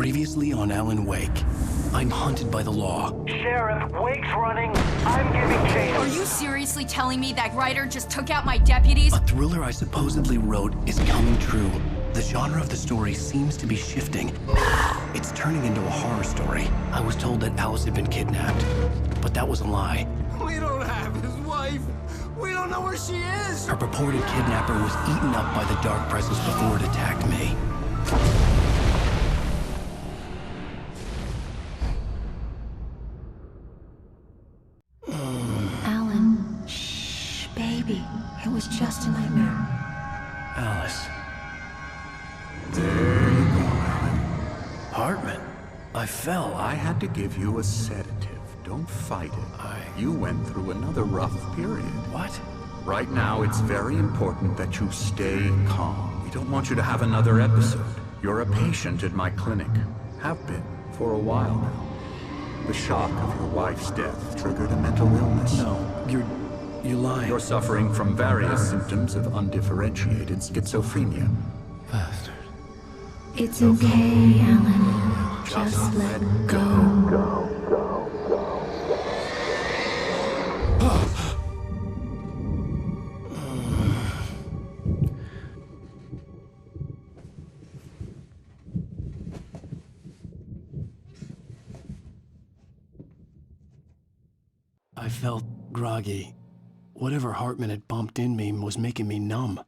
Previously on Alan Wake. I'm hunted by the law. Sheriff, Wake's running. I'm giving chase. Are you seriously telling me that Ryder just took out my deputies? A thriller I supposedly wrote is coming true. The genre of the story seems to be shifting. It's turning into a horror story. I was told that Alice had been kidnapped, but that was a lie. We don't have his wife. We don't know where she is. Her purported kidnapper was eaten up by the dark presence before it attacked me. Alan, shh, baby. It was just a nightmare. Alice. There you go, Alan. Hartman. I fell. I had to give you a sedative. Don't fight it. You went through another rough period. What? Right now, it's very important that you stay calm. We don't want you to have another episode. You're a patient at my clinic. Have been for a while now. The shock of your wife's death triggered a mental illness. No, you're lying. You're suffering from various symptoms of undifferentiated schizophrenia. Bastard. It's okay, Alan. Just let go. I felt groggy. Whatever Hartman had bumped in me was making me numb.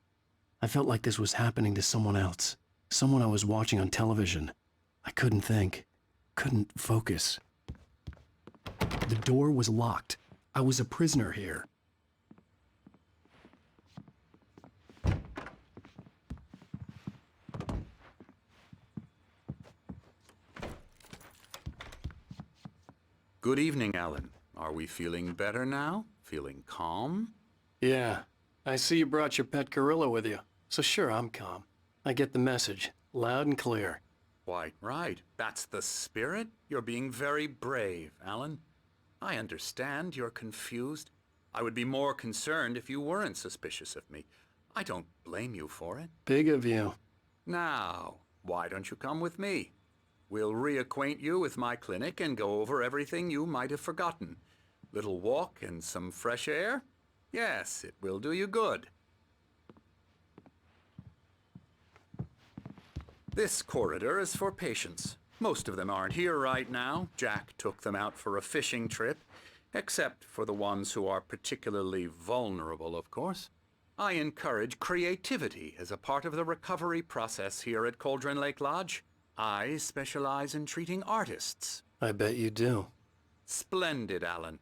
I felt like this was happening to someone else. Someone I was watching on television. I couldn't think. Couldn't focus. The door was locked. I was a prisoner here. Good evening, Alan. Are we feeling better now? Feeling calm? Yeah. I see you brought your pet gorilla with you. So sure, I'm calm. I get the message. Loud and clear. Quite right. That's the spirit. You're being very brave, Alan. I understand you're confused. I would be more concerned if you weren't suspicious of me. I don't blame you for it. Big of you. Now, why don't you come with me? We'll reacquaint you with my clinic and go over everything you might have forgotten. Little walk and some fresh air? Yes, it will do you good. This corridor is for patients. Most of them aren't here right now. Jack took them out for a fishing trip, except for the ones who are particularly vulnerable, of course. I encourage creativity as a part of the recovery process here at Cauldron Lake Lodge. I specialize in treating artists. I bet you do. Splendid, Alan.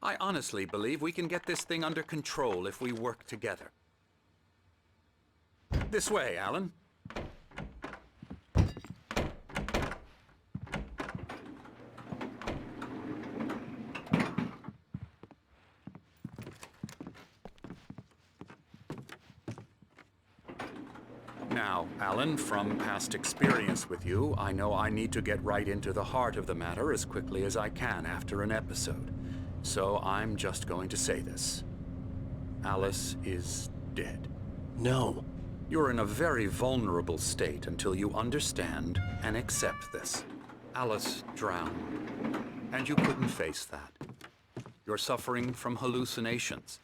I honestly believe we can get this thing under control if we work together. This way, Alan. Now, Alan, from past experience with you, I know I need to get right into the heart of the matter as quickly as I can after an episode. So I'm just going to say this. Alice is dead. No. You're in a very vulnerable state until you understand and accept this. Alice drowned, and you couldn't face that. You're suffering from hallucinations,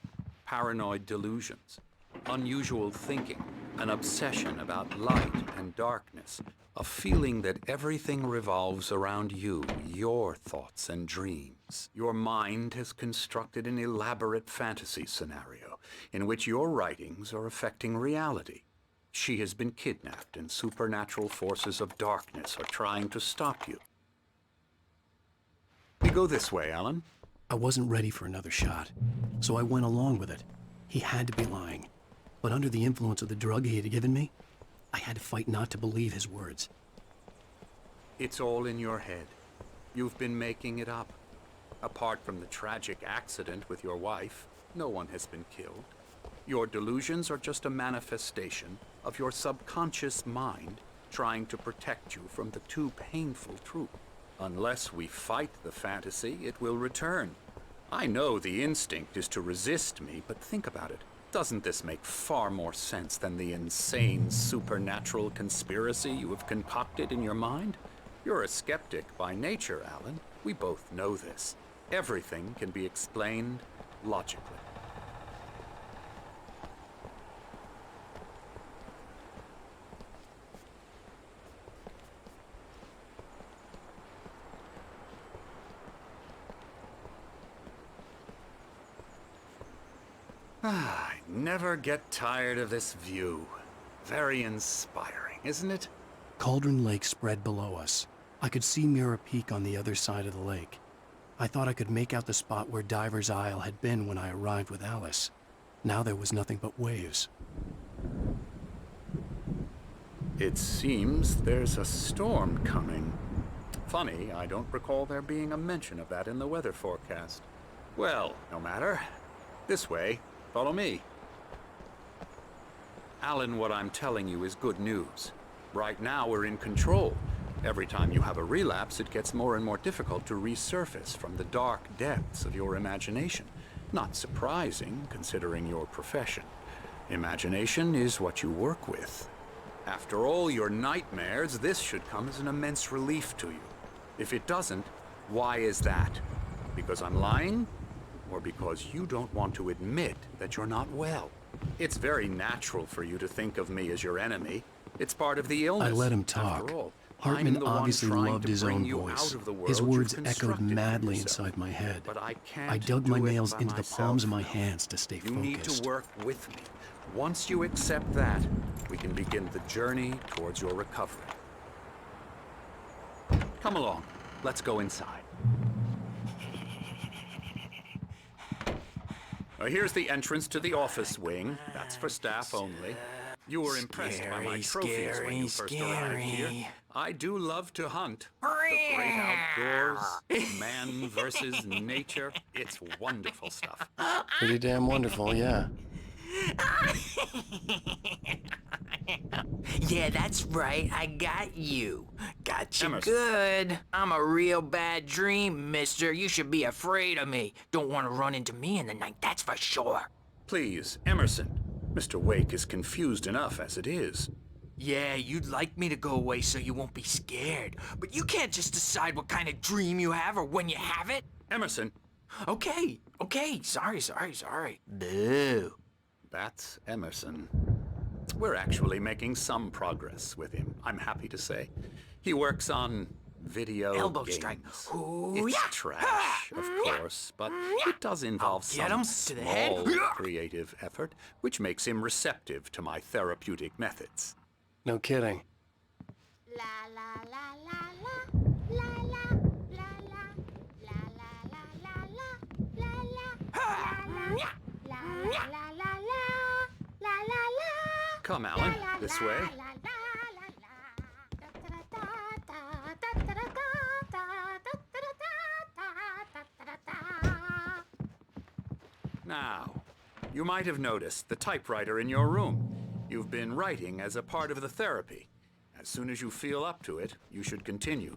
paranoid delusions, unusual thinking, an obsession about light and darkness, a feeling that everything revolves around you, your thoughts and dreams. Your mind has constructed an elaborate fantasy scenario in which your writings are affecting reality. She has been kidnapped and supernatural forces of darkness are trying to stop you. We go this way, Alan. I wasn't ready for another shot, so I went along with it. He had to be lying. But under the influence of the drug he had given me, I had to fight not to believe his words. It's all in your head. You've been making it up. Apart from the tragic accident with your wife, no one has been killed. Your delusions are just a manifestation of your subconscious mind trying to protect you from the too painful truth. Unless we fight the fantasy, it will return. I know the instinct is to resist me, but think about it. Doesn't this make far more sense than the insane supernatural conspiracy you have concocted in your mind? You're a skeptic by nature, Alan. We both know this. Everything can be explained logically. I never get tired of this view. Very inspiring, isn't it? Cauldron Lake spread below us. I could see Mirror Peak on the other side of the lake. I thought I could make out the spot where Diver's Isle had been when I arrived with Alice. Now there was nothing but waves. It seems there's a storm coming. Funny, I don't recall there being a mention of that in the weather forecast. Well, no matter. This way. Follow me. Alan, what I'm telling you is good news. Right now, we're in control. Every time you have a relapse, it gets more and more difficult to resurface from the dark depths of your imagination. Not surprising, considering your profession. Imagination is what you work with. After all your nightmares, this should come as an immense relief to you. If it doesn't, why is that? Because I'm lying? Or because you don't want to admit that you're not well? It's very natural for you to think of me as your enemy. It's part of the illness. I let him talk. After all, Hartman I'm the one obviously trying loved to his bring own you voice. out of the world His you've words echoed constructed for madly yourself. inside my head. But I can't I dug my do it nails by into the myself. palms of my hands to stay You need focused. to work with me. Once you accept that, we can begin the journey towards your recovery. Come along. Let's go inside. Here's the entrance to the office wing. That's for staff only. You were impressed by my trophies when you first arrived here. I do love to hunt. The great outdoors, man versus nature. It's wonderful stuff. Pretty damn wonderful, yeah. Yeah, that's right. I got you. Got you Emerson. good. I'm a real bad dream, mister. You should be afraid of me. Don't want to run into me in the night, that's for sure. Please, Emerson. Mr. Wake is confused enough as it is. Yeah, you'd like me to go away so you won't be scared. But you can't just decide what kind of dream you have or when you have it. Emerson, Okay. Sorry. Boo. that's Emerson. We're actually making some progress with him, I'm happy to say. He works on video Elbow games. strike. It's Hoo-yah! trash, of course, but it does involve Get some him to the head. small creative effort, which makes him receptive to my therapeutic methods. No kidding. La la la la la la la la la la la la la la. Come, Alan, this way. Now, you might have noticed the typewriter in your room. You've been writing as a part of the therapy. As soon as you feel up to it, you should continue.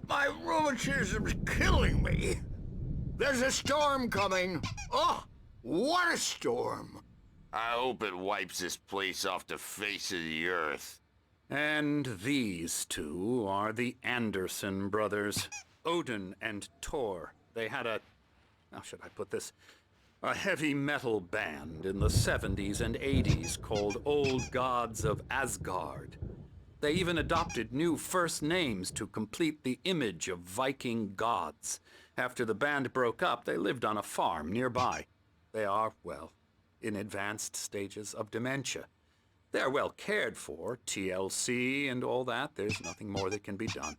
My rheumatism's killing me. There's a storm coming. Oh, what a storm. I hope it wipes this place off the face of the earth. And these two are the Anderson brothers, Odin and Tor. They had how should I put this? A heavy metal band in the 70s and 80s called Old Gods of Asgard. They even adopted new first names to complete the image of Viking gods. After the band broke up, they lived on a farm nearby. They are, well, in advanced stages of dementia. They're well cared for, TLC and all that. There's nothing more that can be done.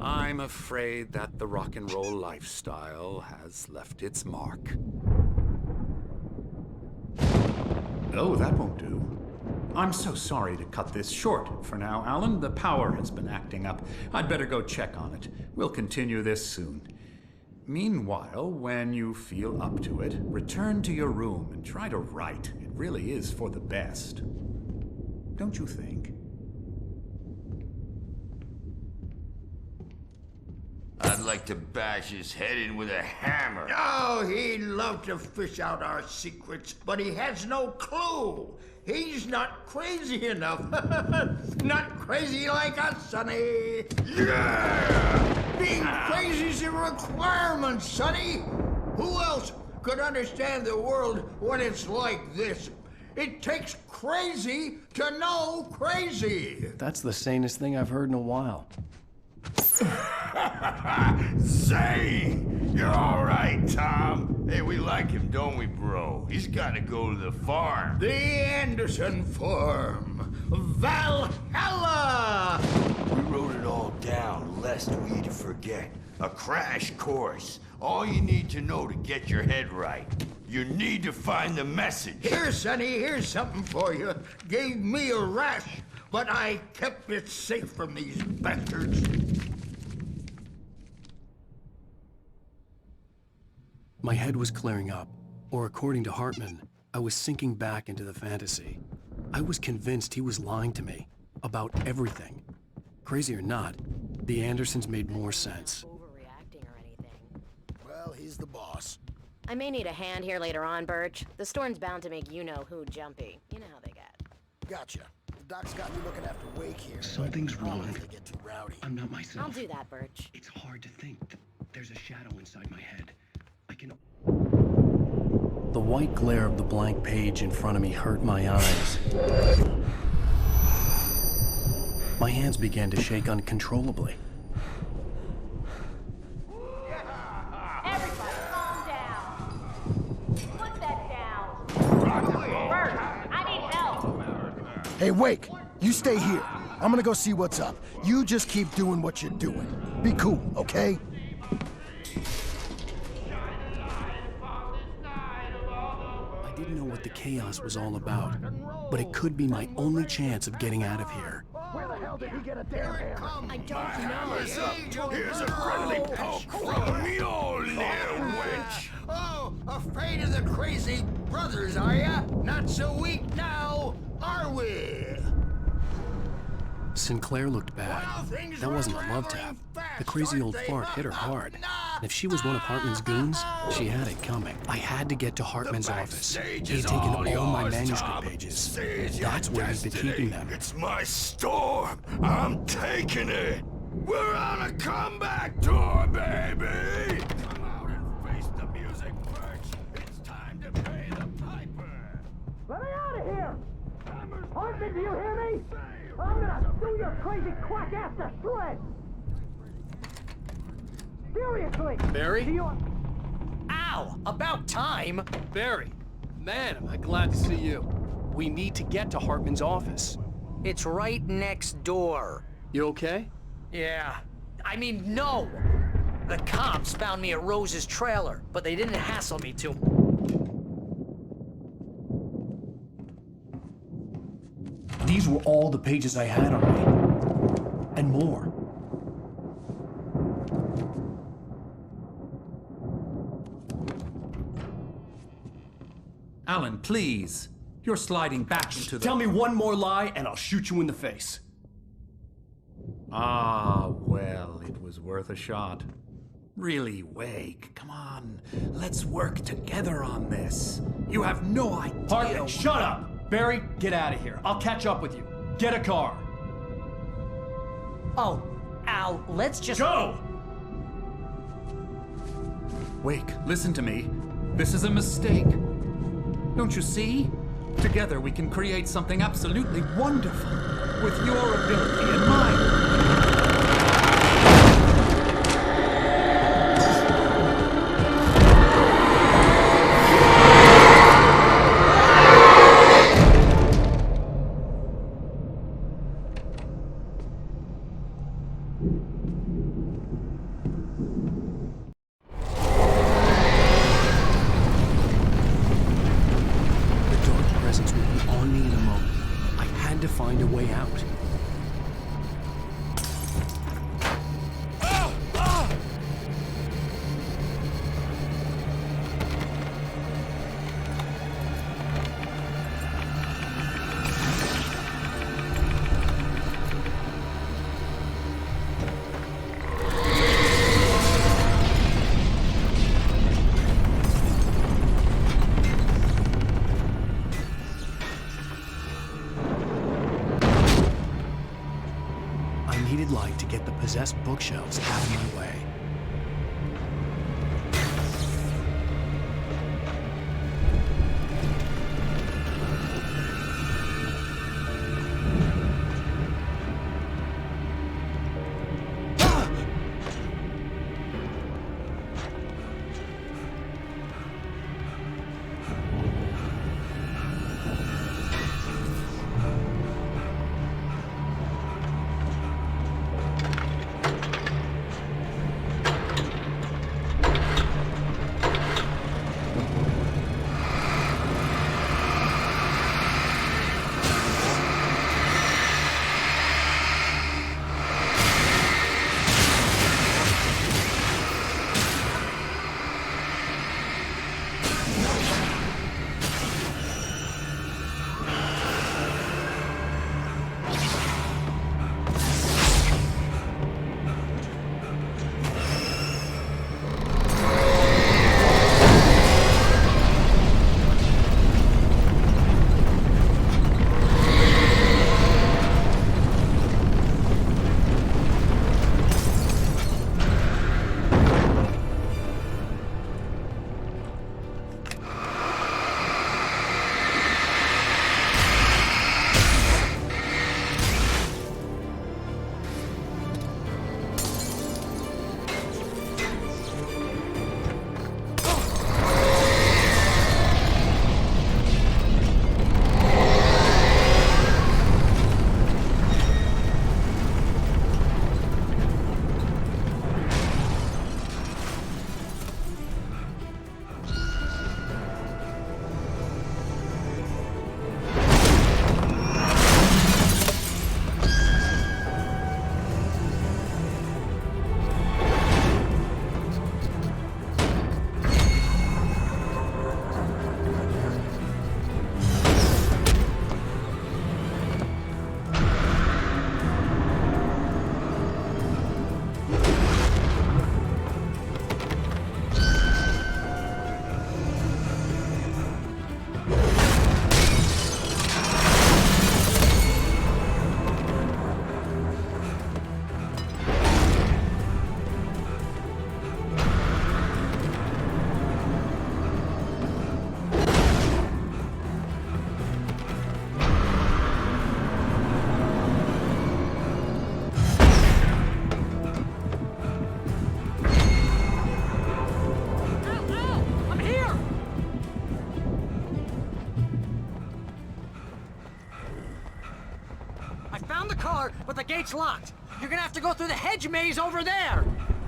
I'm afraid that the rock and roll lifestyle has left its mark. Oh, that won't do. I'm so sorry to cut this short for now, Alan. The power has been acting up. I'd better go check on it. We'll continue this soon. Meanwhile, when you feel up to it, return to your room and try to write. It really is for the best. Don't you think? I'd like to bash his head in with a hammer. Oh, he'd love to fish out our secrets, but he has no clue. He's not crazy enough. Not crazy like us, Sonny. Yeah! Being crazy's a requirement, Sonny. Who else could understand the world when it's like this? It takes crazy to know crazy. That's the sanest thing I've heard in a while. Zane! You're all right, Tom. Hey, we like him, don't we, bro? He's got to go to the farm. The Anderson Farm. Valhalla! We wrote it all down, lest we forget. A crash course. All you need to know to get your head right. You need to find the message. Here, Sonny, here's something for you. Gave me a rash, but I kept it safe from these bastards. My head was clearing up, or according to Hartman, I was sinking back into the fantasy. I was convinced he was lying to me about everything. Crazy or not, the Andersons made more sense. Overreacting or anything. Well, he's the boss. I may need a hand here later on, Birch. The storm's bound to make you-know-who jumpy. You know how they get. Gotcha. The doc's got me looking after Wake here. Something's wrong. They get too rowdy. I'm not myself. I'll do that, Birch. It's hard to think. There's a shadow inside my head. I can... The white glare of the blank page in front of me hurt my eyes. My hands began to shake uncontrollably. Everybody, calm down. Put that down. Bert, I need help. Hey, Wake, you stay here. I'm gonna go see what's up. You just keep doing what you're doing. Be cool, okay? I didn't know what the chaos was all about, but it could be my only chance of getting out of here. Where the hell did he get a damn hammer? I don't know. Here's a friendly poke from Mjolnir, witch. Oh, afraid of the crazy brothers, are ya? Not so weak now, are we? Sinclair looked bad. Well, things That wasn't were a love rattling tap. fast, The crazy old aren't they? fart hit her hard. And if she was one of Hartman's goons, she had it coming. I had to get to Hartman's office. backstage He had is taken all all my yours, manuscript Tom. pages. Seize your That's where he'd been destiny. keeping them. It's my storm. I'm taking it. We're on a comeback tour, baby. Come out and face the music, Birch. It's time to pay the piper. Let me out of here! Hartman, do you hear me? I'm gonna do your crazy quack ass to shreds! Seriously! Barry? Do you... Ow! About time! Barry, man, am I glad to see you. We need to get to Hartman's office. It's right next door. You okay? Yeah. I mean, no! The cops found me at Rose's trailer, but they didn't hassle me to. These were all the pages I had on me. And more. Alan, please. You're sliding back into the... Tell me one more lie and I'll shoot you in the face. Ah, well, it was worth a shot. Really, Wake, come on. Let's work together on this. You have no idea... Hartman, shut up! Barry, get out of here. I'll catch up with you. Get a car. Oh, Al, let's just... Go! Wake, listen to me. This is a mistake. Don't you see? Together we can create something absolutely wonderful. With your ability and mine. The dark presence would be on me in a moment. I had to find a way out. he'd like to get the possessed bookshelves out of my way. But the gate's locked. You're gonna have to go through the hedge maze over there.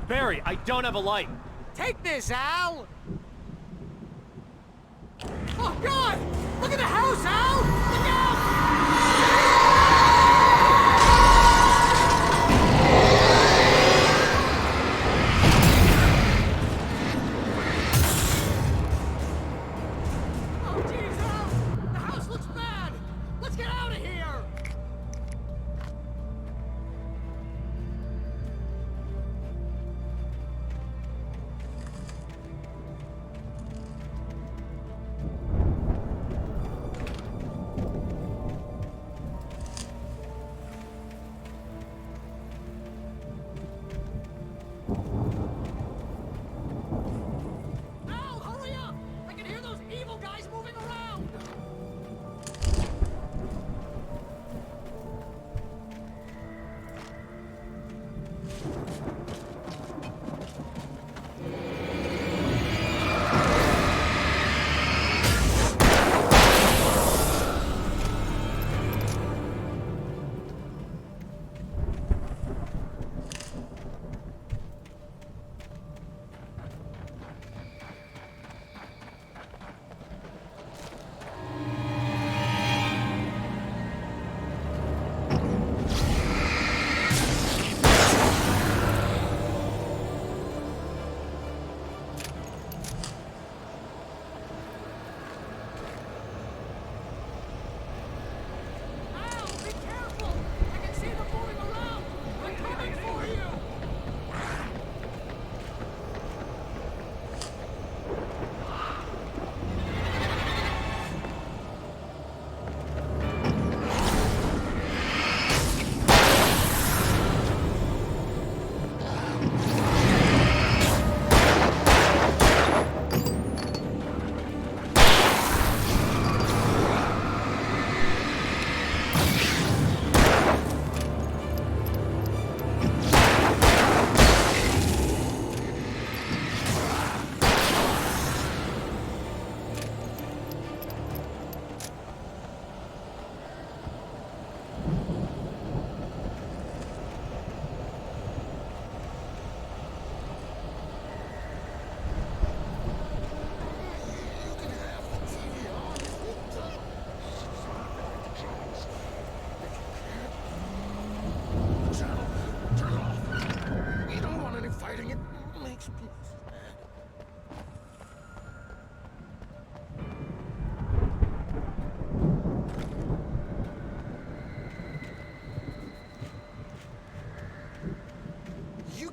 Barry, I don't have a light. Take this, Al. Oh, God! Look at the house, Al! Look out! Oh, jeez, Al! The house looks bad! Let's get out of here!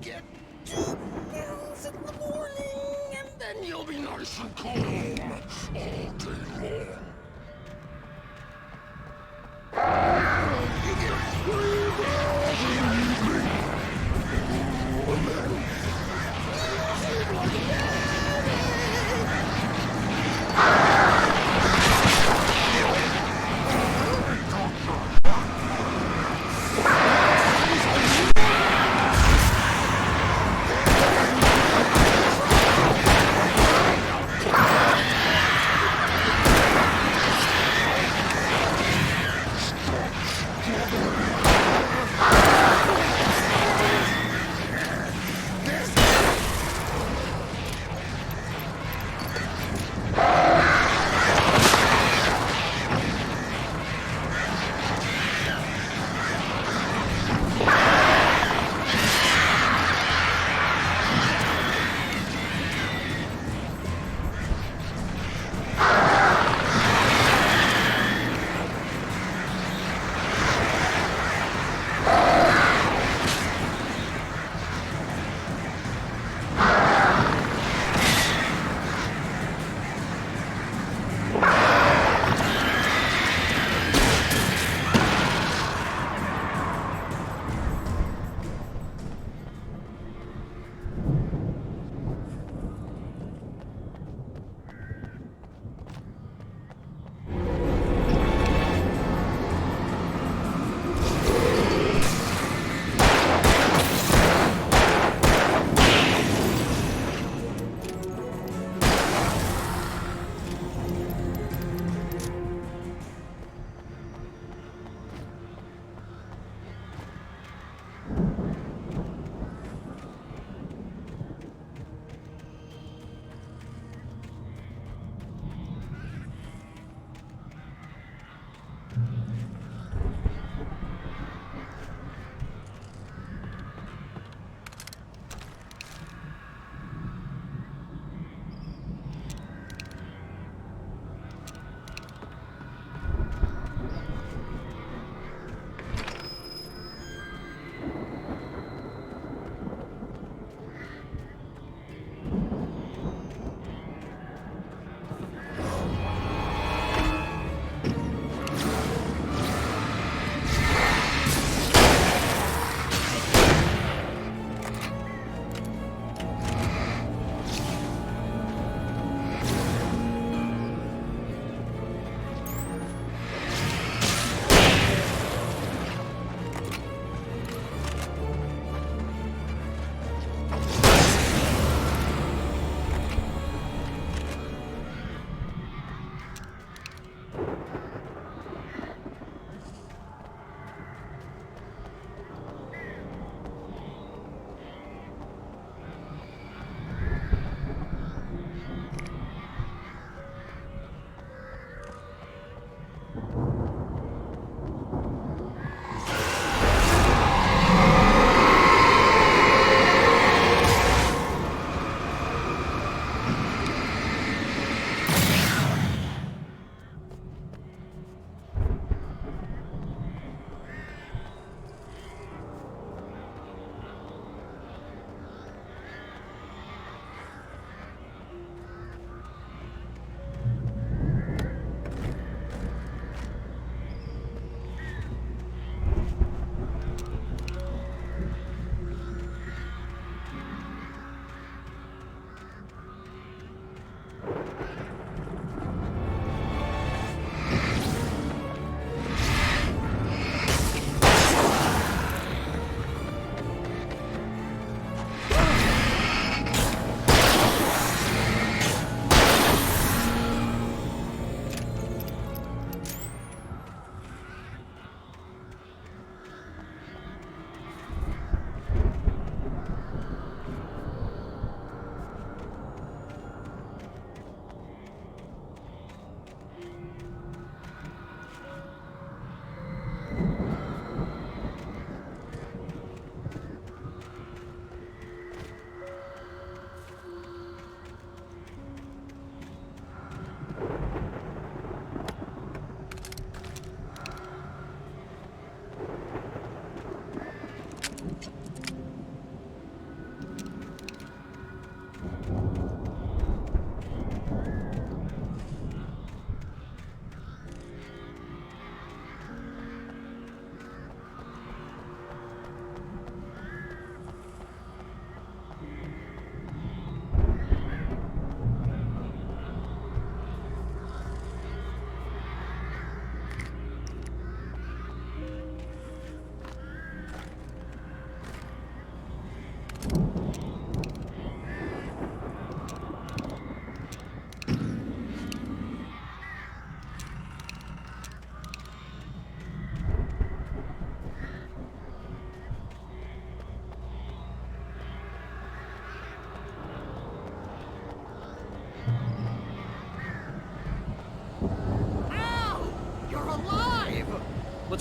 get 2 pills in the morning, and then you'll be nice and calm all day long. You get 3 pills in the evening, and then you sleep like a baby.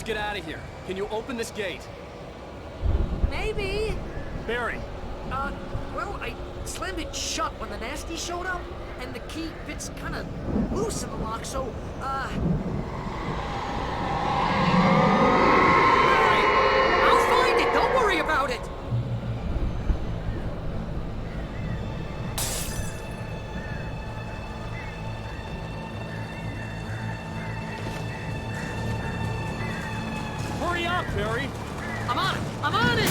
Let's get out of here. Can you open this gate? Maybe. Barry! Well, I slammed it shut when the nasty showed up, and the key fits kind of loose in the lock, so, Barry, I'll find it! Don't worry about it! Hurry up, Barry! I'm on it! I'm on it!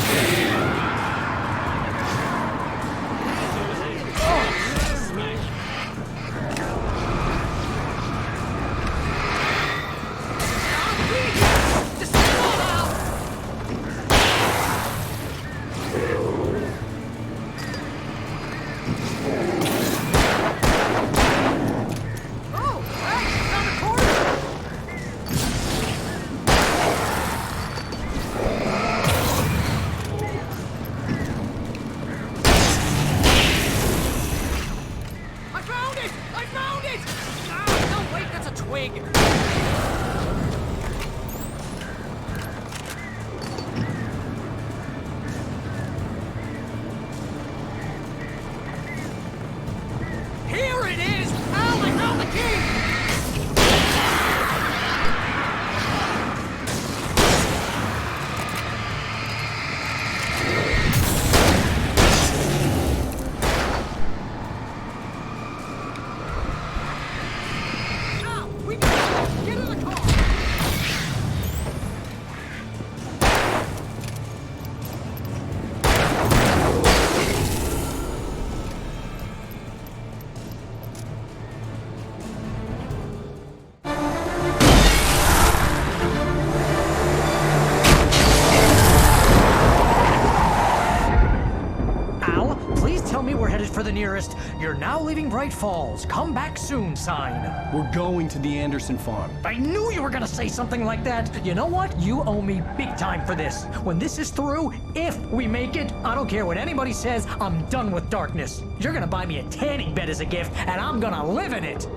For the nearest, "You're now leaving Bright Falls. Come back soon" sign. We're going to the Anderson farm. I knew you were gonna say something like that. You know what? You owe me big time for this. When this is through, if we make it, I don't care what anybody says, I'm done with darkness. You're gonna buy me a tanning bed as a gift, and I'm gonna live in it.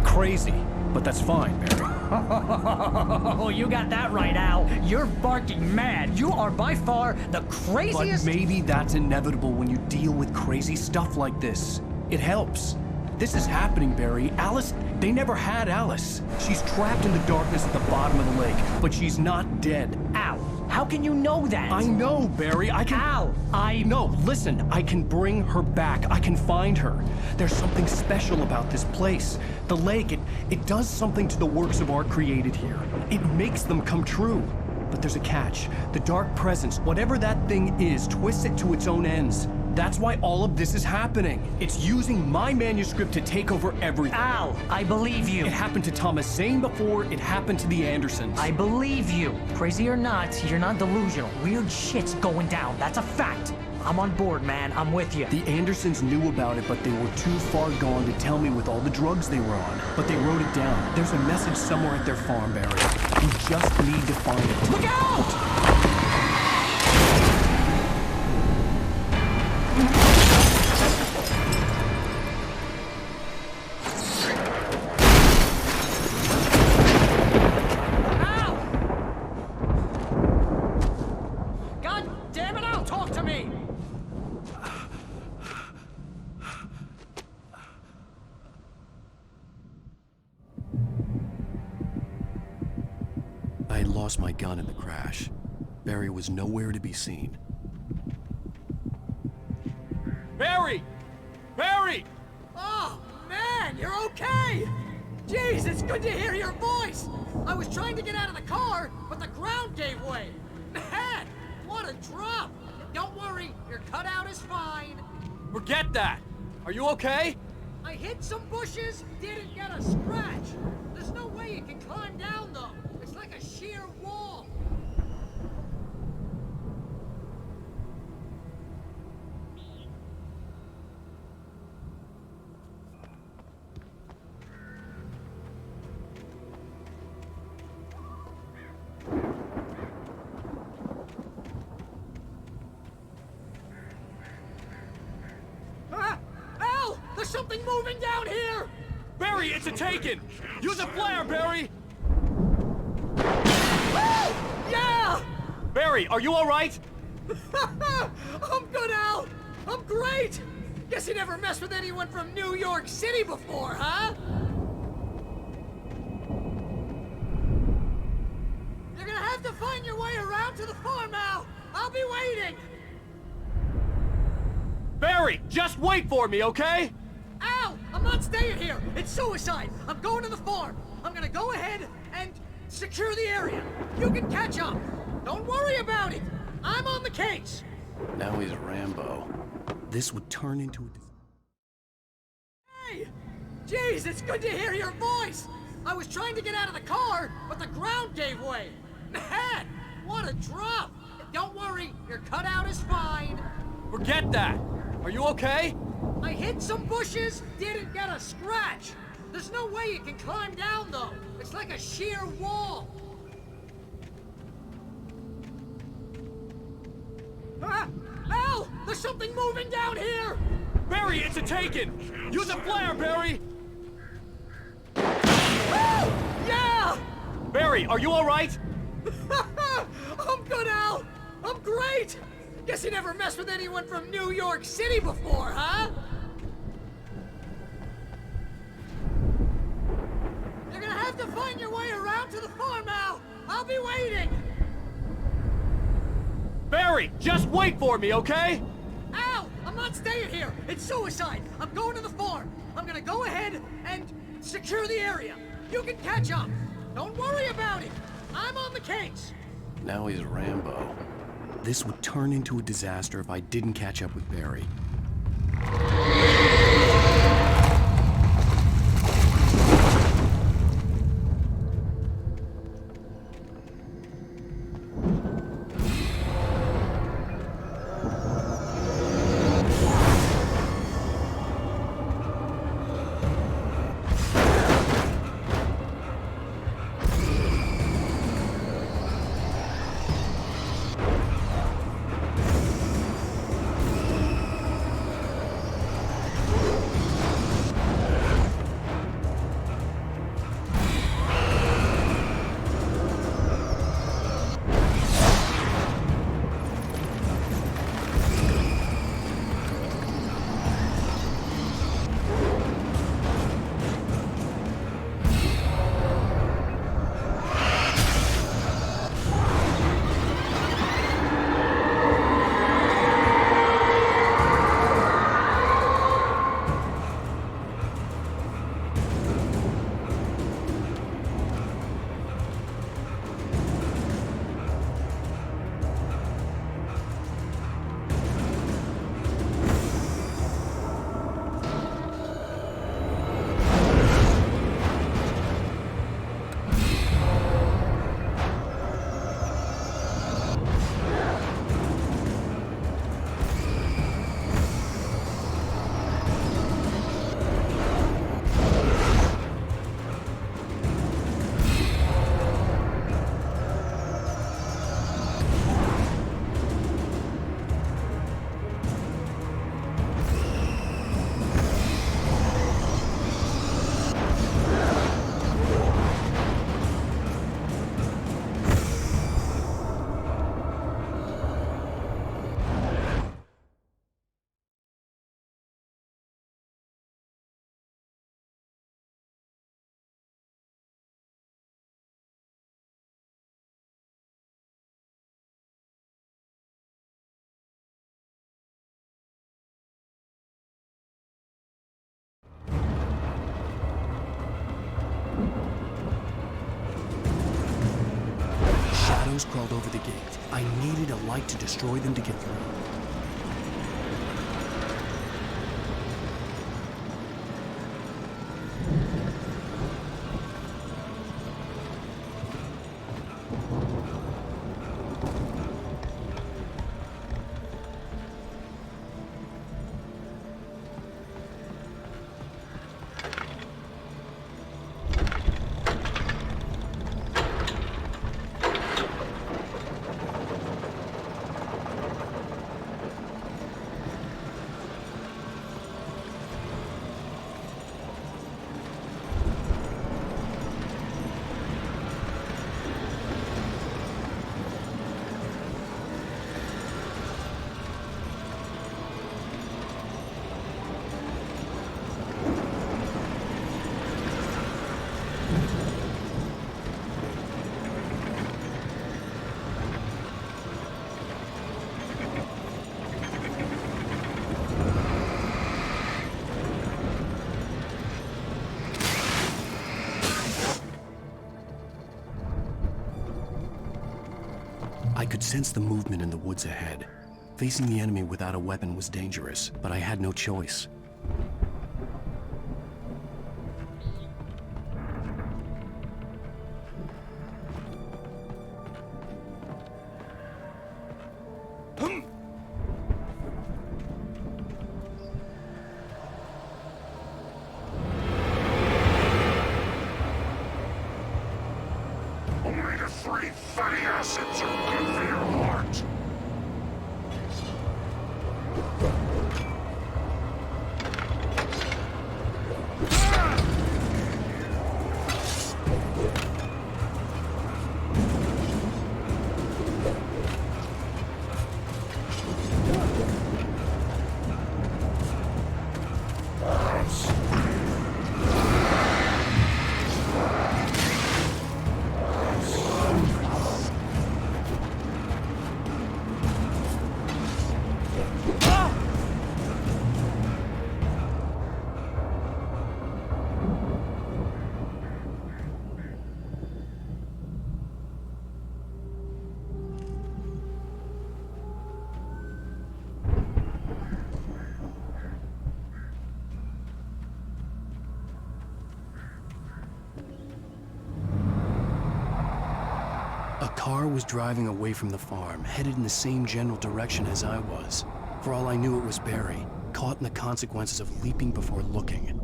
Crazy, but that's fine, Barry. Oh, you got that right, Al. You're barking mad. You are by far the craziest— But maybe that's inevitable when you deal with crazy stuff like this. It helps. This is happening, Barry. Alice, they never had Alice. She's trapped in the darkness at the bottom of the lake, but she's not dead. Al, how can you know that? I know, Barry. I can— Al, No, listen. I can bring her back. I can find her. There's something special about this place. The lake, it does something to the works of art created here. It makes them come true. But there's a catch. The dark presence, whatever that thing is, twists it to its own ends. That's why all of this is happening. It's using my manuscript to take over everything. Al, I believe you. It happened to Thomas Zane before, it happened to the Andersons. I believe you. Crazy or not, you're not delusional. Weird shit's going down. That's a fact. I'm on board, man. I'm with you. The Andersons knew about it, but they were too far gone to tell me with all the drugs they were on. But they wrote it down. There's a message somewhere at their farm, Barry. You just need to find it. Look out! I had lost my gun in the crash. Barry was nowhere to be seen. Barry! Barry! Oh, man, you're okay! Jeez, it's good to hear your voice! I was trying to get out of the car, but the ground gave way! Man, what a drop! Don't worry, your cutout is fine. Forget that! Are you okay? I hit some bushes, didn't get a scratch. There's no way you can climb down, though. It's like a sheer wall. something moving down here! Barry, it's a Taken! Use a flare, Barry! Woo! Yeah! Barry, are you alright? I'm good, Al! I'm great! Guess you never messed with anyone from New York City before, huh? You're gonna have to find your way around to the farm, Al! I'll be waiting! Barry, just wait for me, okay? Al! I'm not staying here! It's suicide! I'm going to the farm! I'm gonna go ahead and secure the area! You can catch up! Don't worry about it! I'm on the case! Now he's Rambo. This would turn into a... Hey! Jeez, it's good to hear your voice! I was trying to get out of the car, but the ground gave way! Man, what a drop! Don't worry, your cutout is fine! Forget that! Are you okay? I hit some bushes, didn't get a scratch! There's no way you can climb down, though! It's like a sheer wall! Ah! Al! There's something moving down here! Barry, it's a Taken! Use a flare, Barry! Woo! Yeah! Barry, are you alright? I'm good, Al! I'm great! Guess you never messed with anyone from New York City before, huh? You're gonna have to find your way around to the farm, Al! I'll be waiting! Barry, just wait for me, okay? Al! I'm not staying here! It's suicide! I'm going to the farm! I'm gonna go ahead and secure the area! You can catch up! Don't worry about it! I'm on the case! Now he's Rambo. This would turn into a disaster if I didn't catch up with Barry. Shadows crawled over the gate. I needed a light to destroy them to get through. could sense the movement in the woods ahead. Facing the enemy without a weapon was dangerous, but I had no choice. Omega-3 fatty acids are good for your heart. A car was driving away from the farm, headed in the same general direction as I was. For all I knew, it was Barry, caught in the consequences of leaping before looking.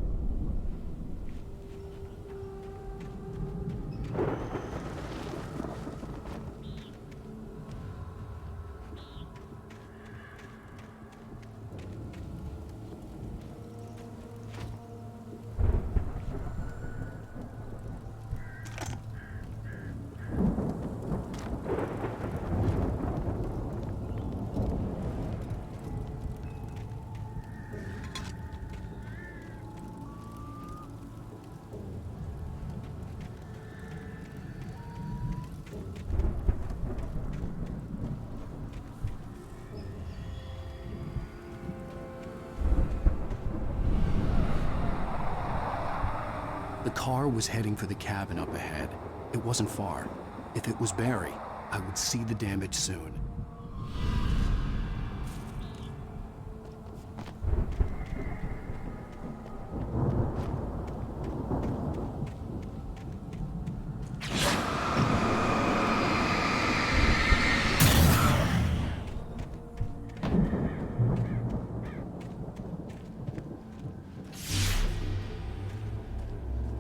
The car was heading for the cabin up ahead. It wasn't far. If it was Barry, I would see the damage soon.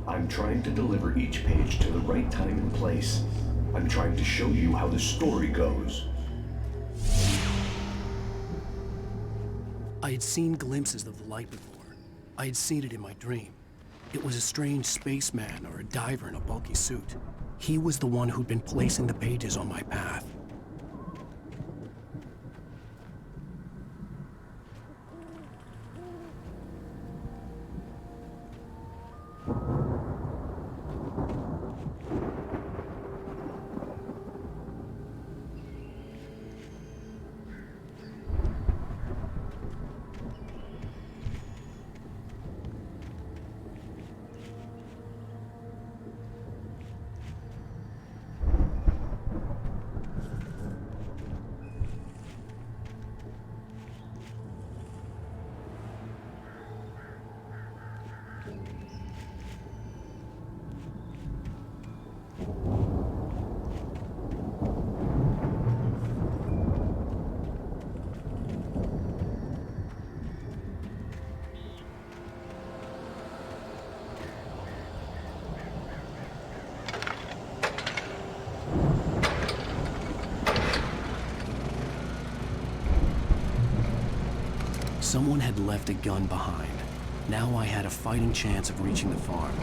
I'm trying to deliver each page to the right time and place. I'm trying to show you how the story goes. I had seen glimpses of the light before. I had seen it in my dream. It was a strange spaceman or a diver in a bulky suit. He was the one who'd been placing the pages on my path. Someone had left a gun behind. Now I had a fighting chance of reaching the farm.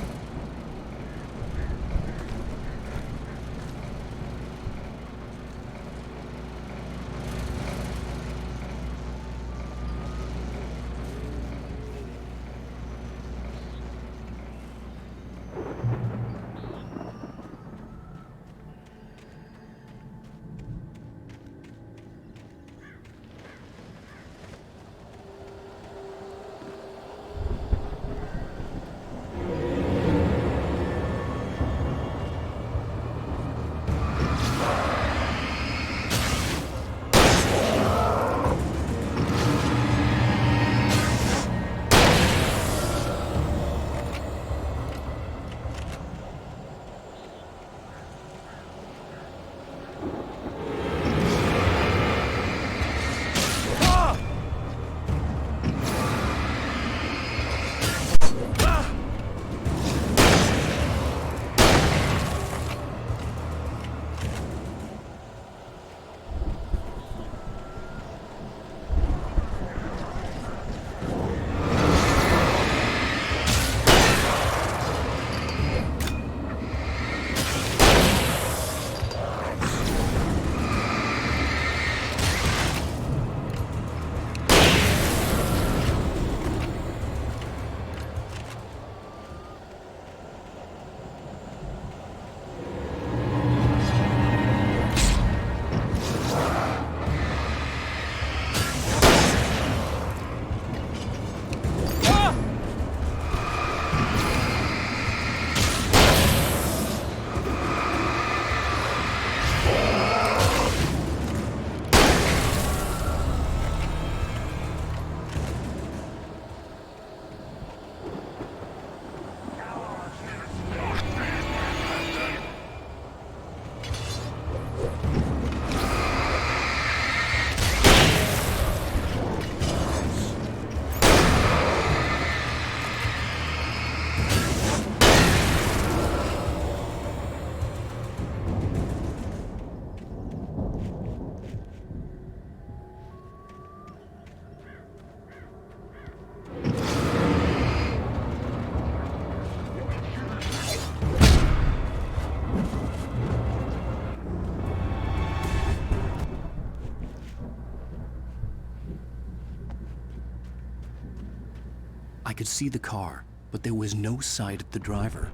I could see the car, but there was no sight of the driver.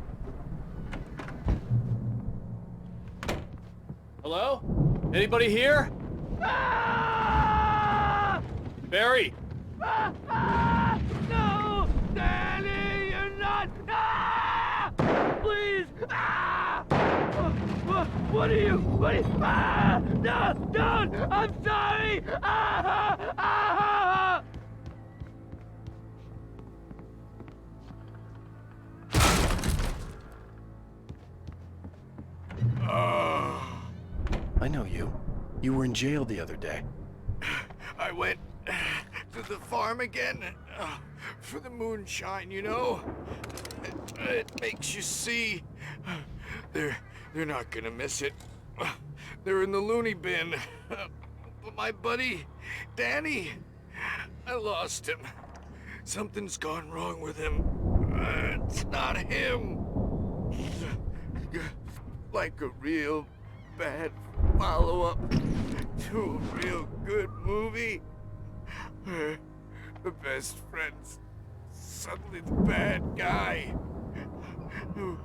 Hello? Anybody here? Barry! No! Danny, you're not! Please! What are you? No! Don't! I'm sorry! I know you. You were in jail the other day. I went to the farm again for the moonshine, you know? It makes you see. They're not gonna miss it. They're in the loony bin. But my buddy, Danny, I lost him. Something's gone wrong with him. It's not him. Like a real bad follow-up to a real good movie. The best friend's suddenly the bad guy. Who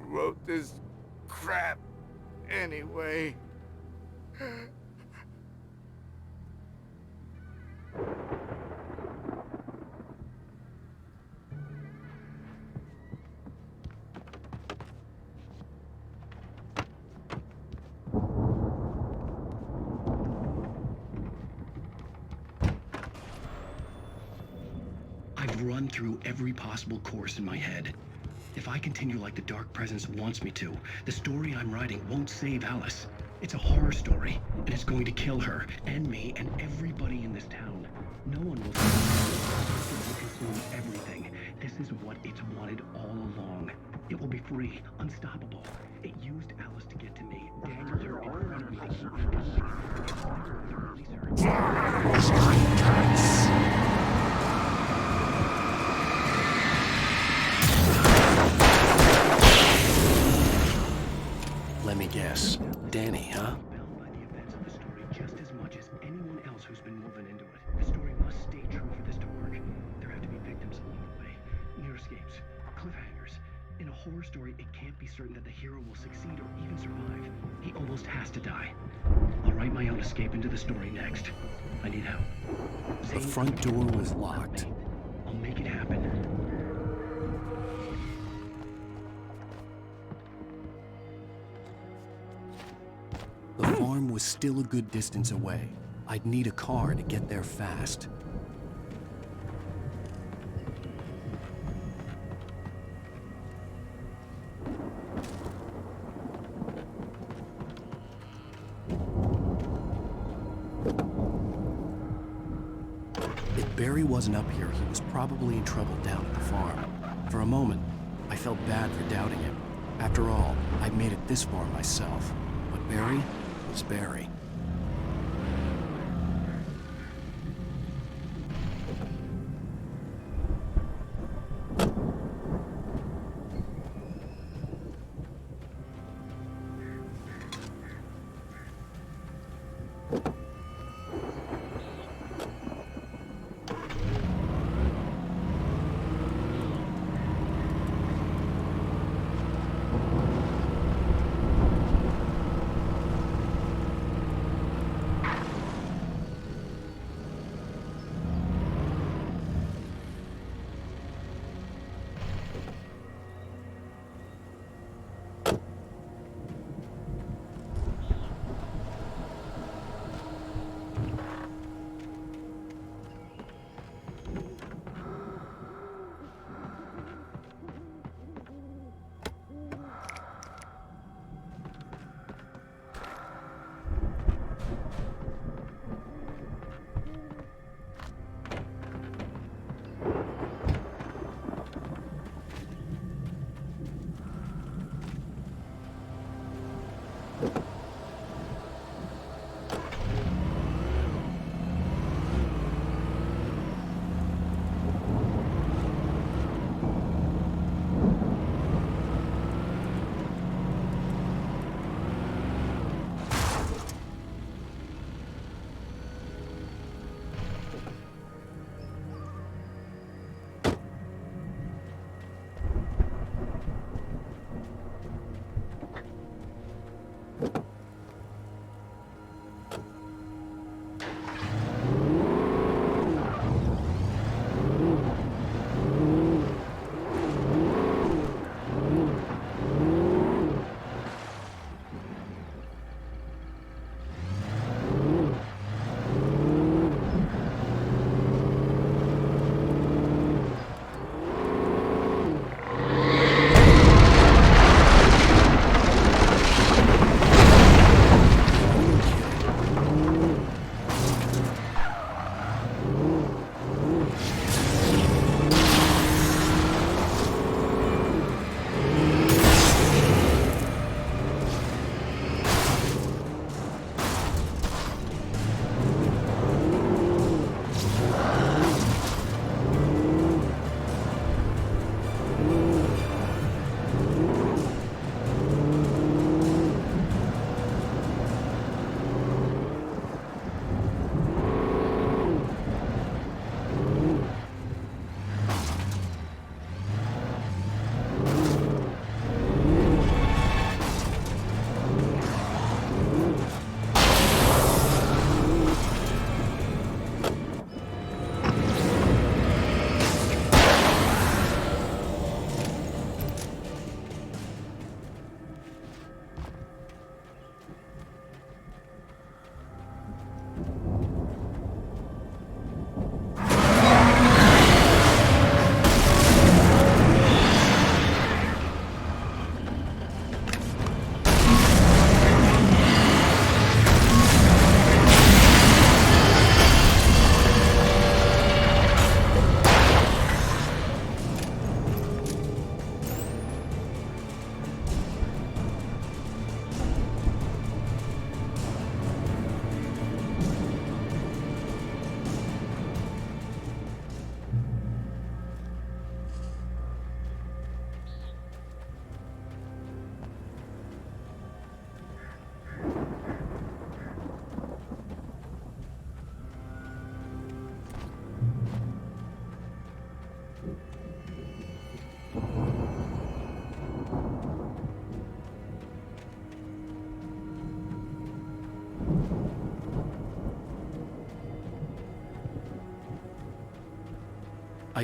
wrote this crap anyway? I've run through every possible course in my head. If I continue like the Dark Presence wants me to, the story I'm writing won't save Alice. It's a horror story, and it's going to kill her, and me, and everybody in this town. No one will consume everything. This is what it's wanted all along. It will be free, unstoppable. It used Alice to get to me, dangled her in front of me to keep me Let me guess. Danny, huh? By the events of the story just as much as anyone else who's been woven into it. The story must stay true for this to work. There have to be victims along the way. Near escapes. Cliffhangers. In a horror story, it can't be certain that the hero will succeed or even survive. He almost has to die. I'll write my own escape into the story next. I need help. The front door was locked. I'll make it happen. The farm was still a good distance away. I'd need a car to get there fast. If Barry wasn't up here, he was probably in trouble down at the farm. For a moment, I felt bad for doubting him. After all, I'd made it this far myself. But Barry was Barry.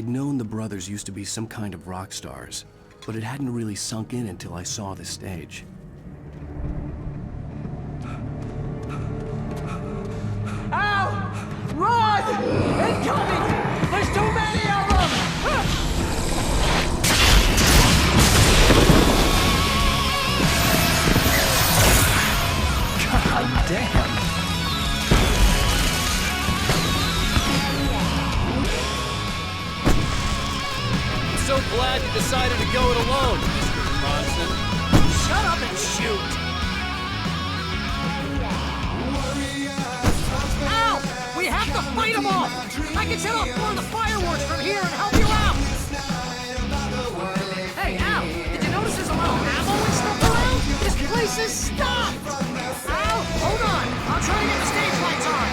I'd known the brothers used to be some kind of rock stars, but it hadn't really sunk in until I saw the stage. Ow! Run! Incoming! There's too many of them! God damn. I'm so glad you decided to go it alone, Mr. Bronson. Shut up and shoot! Ow! We have to fight them all! I can set off more of the fireworks from here and help you out! Hey, Al! Did you notice there's a lot of ammo and stuff around? This place is stopped! Al, hold on! I'll try to get the stage lights on!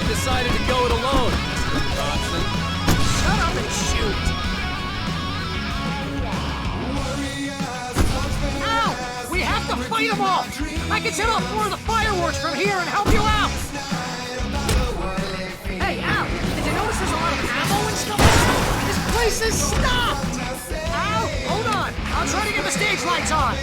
Decided to go it alone, Mr. Bronson. Shut up and shoot! Ow! We have to fight them all! I can set off more of the fireworks from here and help you out! Hey, Al! Did you notice there's a lot of ammo and stuff around? This place is stopped! Al, hold on! I'll try to get the stage lights on!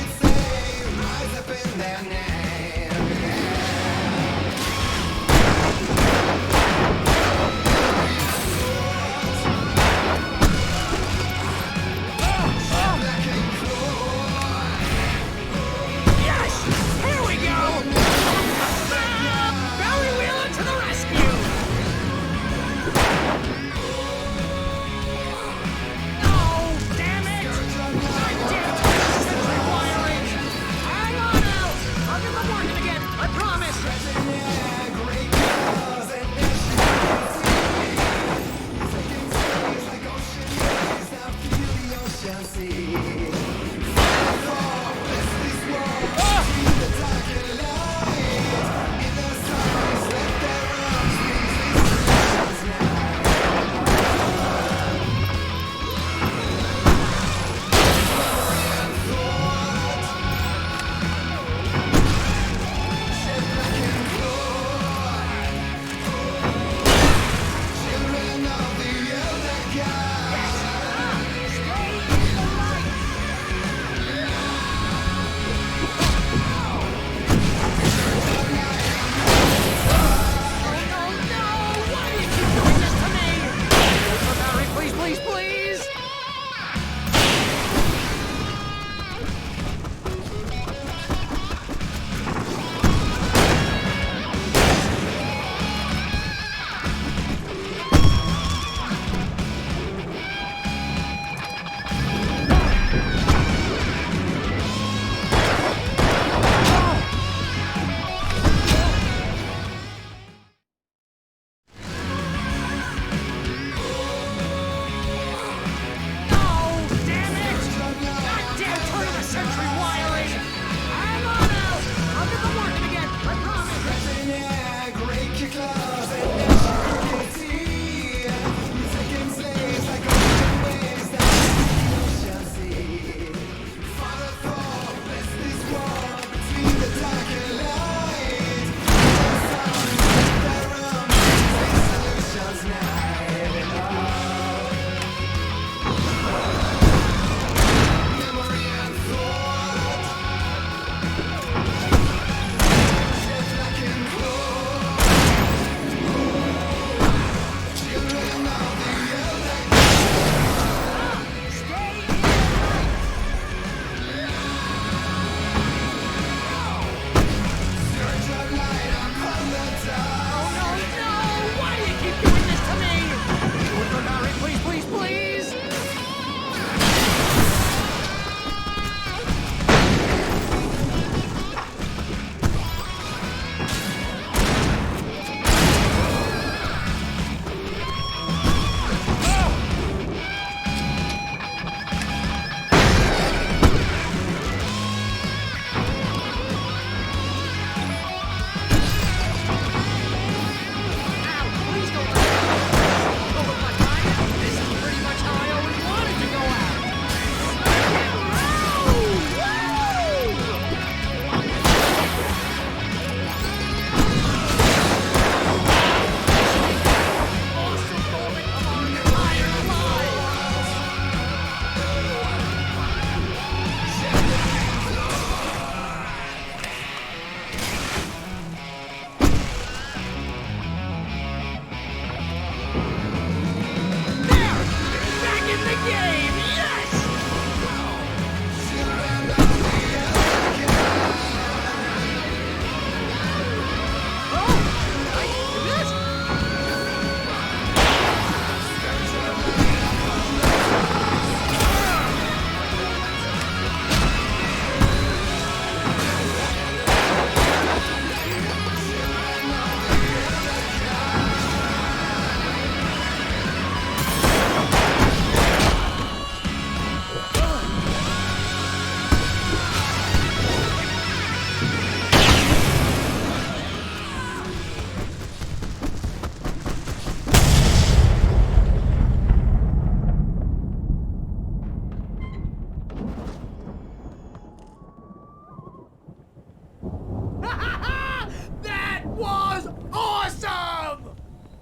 That was awesome!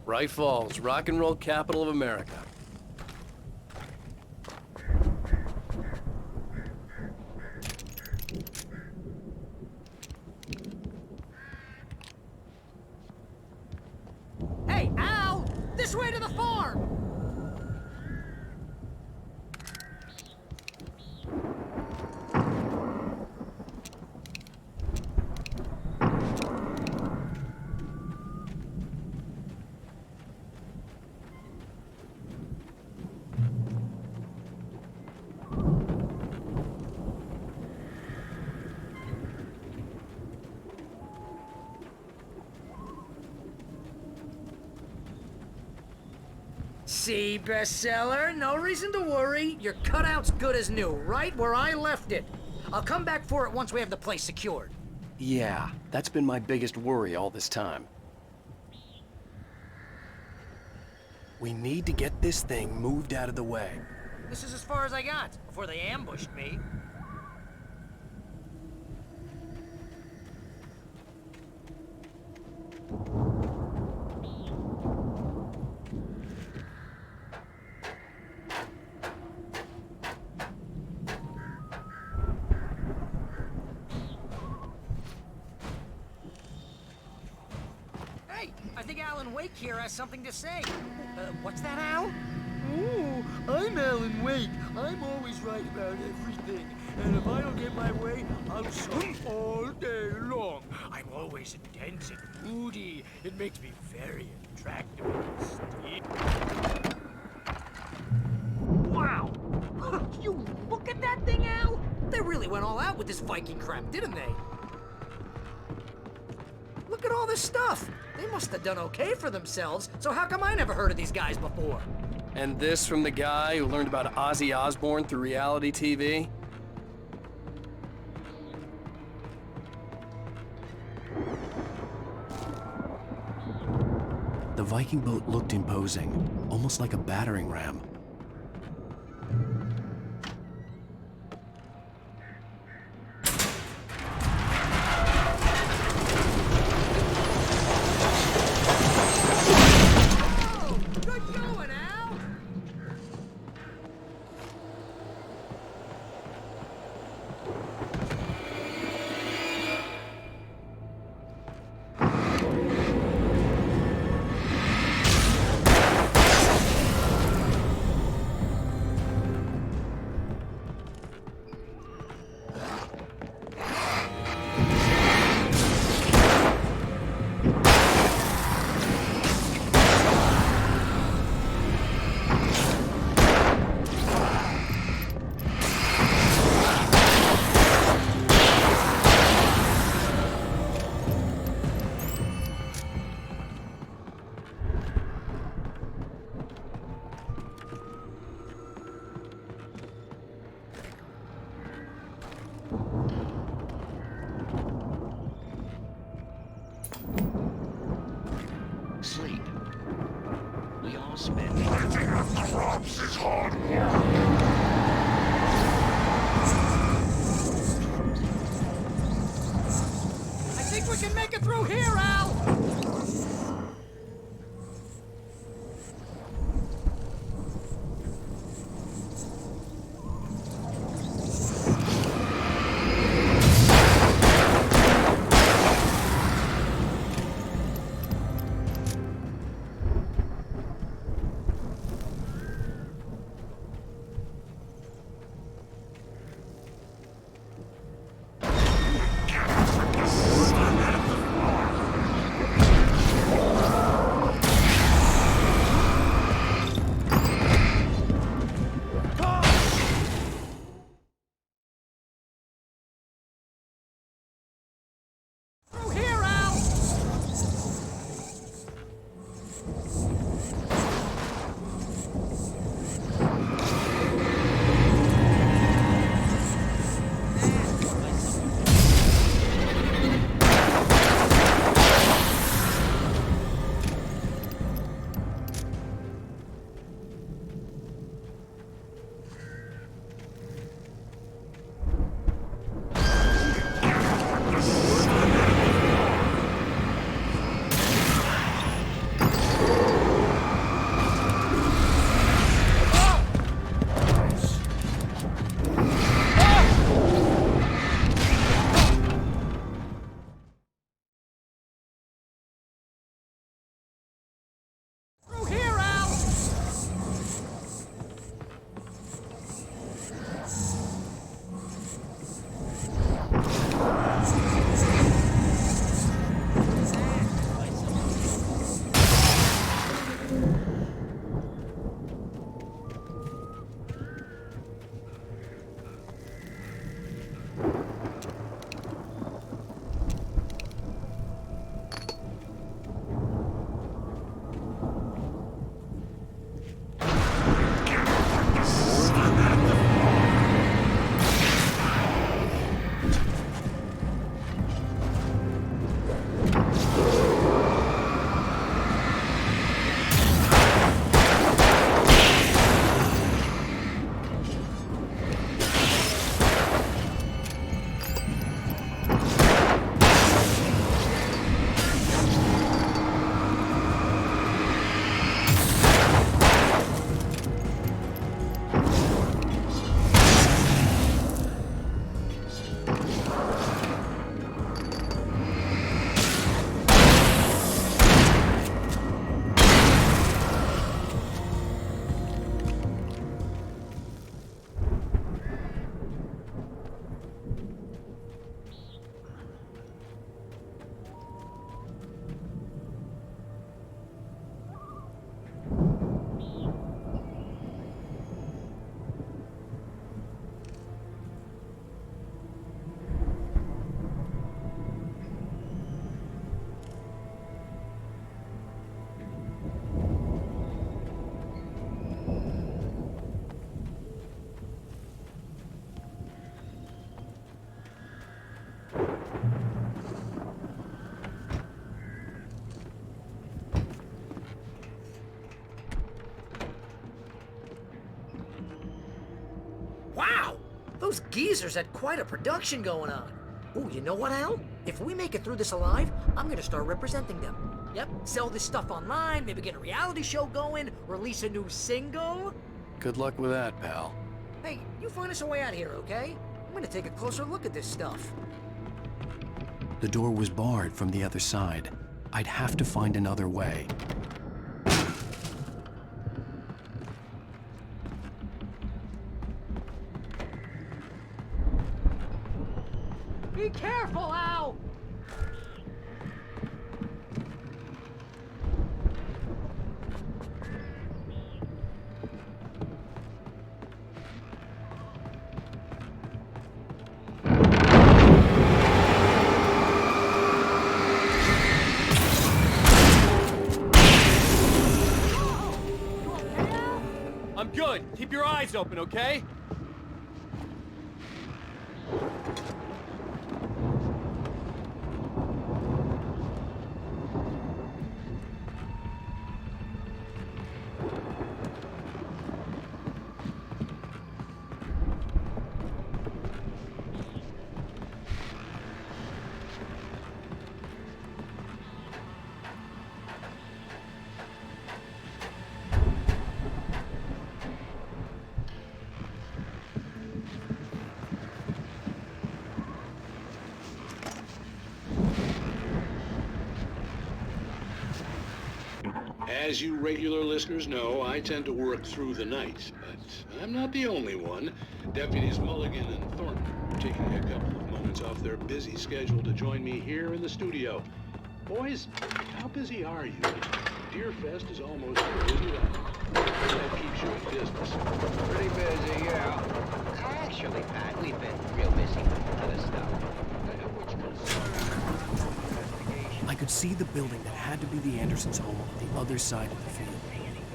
Wright Falls, rock and roll capital of America. Hey, Al! This way to the farm! See, bestseller? No reason to worry. Your cutout's good as new, right where I left it. I'll come back for it once we have the place secured. Yeah, that's been my biggest worry all this time. We need to get this thing moved out of the way. This is as far as I got, before they ambushed me. Hey, I think Alan Wake here has something to say. What's that, Al? Oh, I'm Alan Wake. I'm always right about everything. And if I don't get my way, I'll sulk all day long. I'm always intense and moody. It makes me very attractive and mysterious. Wow! You look at that thing, Al! They really went all out with this Viking crap, didn't they? Look at all this stuff! They must have done okay for themselves, so how come I never heard of these guys before? And this from the guy who learned about Ozzy Osbourne through reality TV? The Viking boat looked imposing, almost like a battering ram. Those geezers had quite a production going on. Ooh, you know what, Al? If we make it through this alive, I'm gonna start representing them. Yep, sell this stuff online, maybe get a reality show going, release a new single. Good luck with that, pal. Hey, you find us a way out of here, okay? I'm gonna take a closer look at this stuff. The door was barred from the other side. I'd have to find another way. Be careful, Al! I'm good. Keep your eyes open, okay? As you regular listeners know, I tend to work through the night, but I'm not the only one. Deputies Mulligan and Thornton are taking a couple of moments off their busy schedule to join me here in the studio. Boys, how busy are you? Deerfest is almost here, isn't it? That keeps you in business. Pretty busy, yeah. Actually, Pat, we've been real busy with other stuff. I could see the building that had to be the Andersons' home on the other side of the field.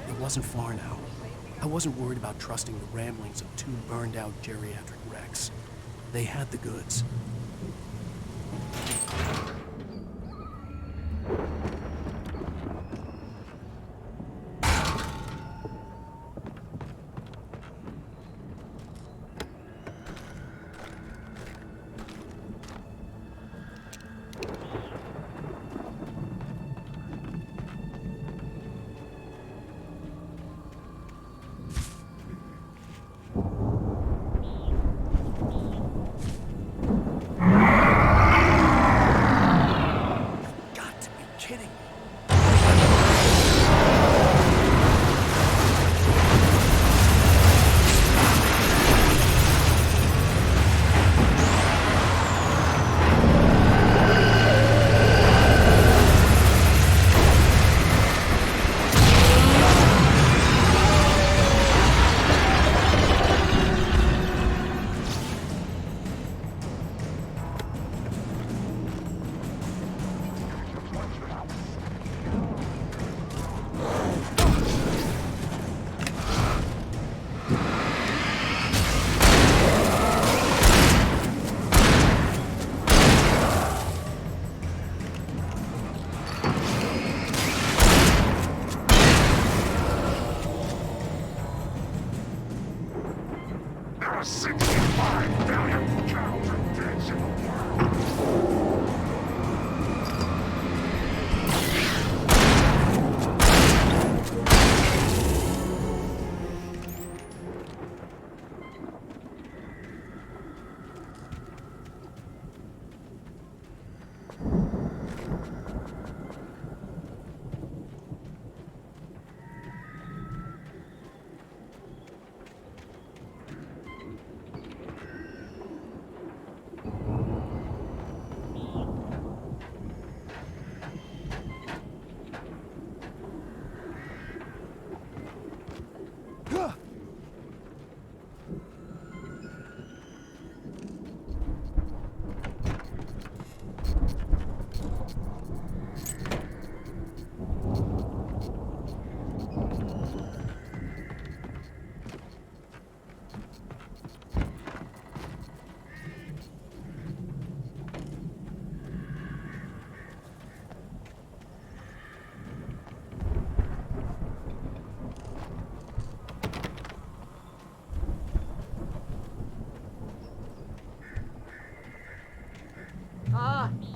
It wasn't far now. I wasn't worried about trusting the ramblings of two burned-out geriatric wrecks. They had the goods.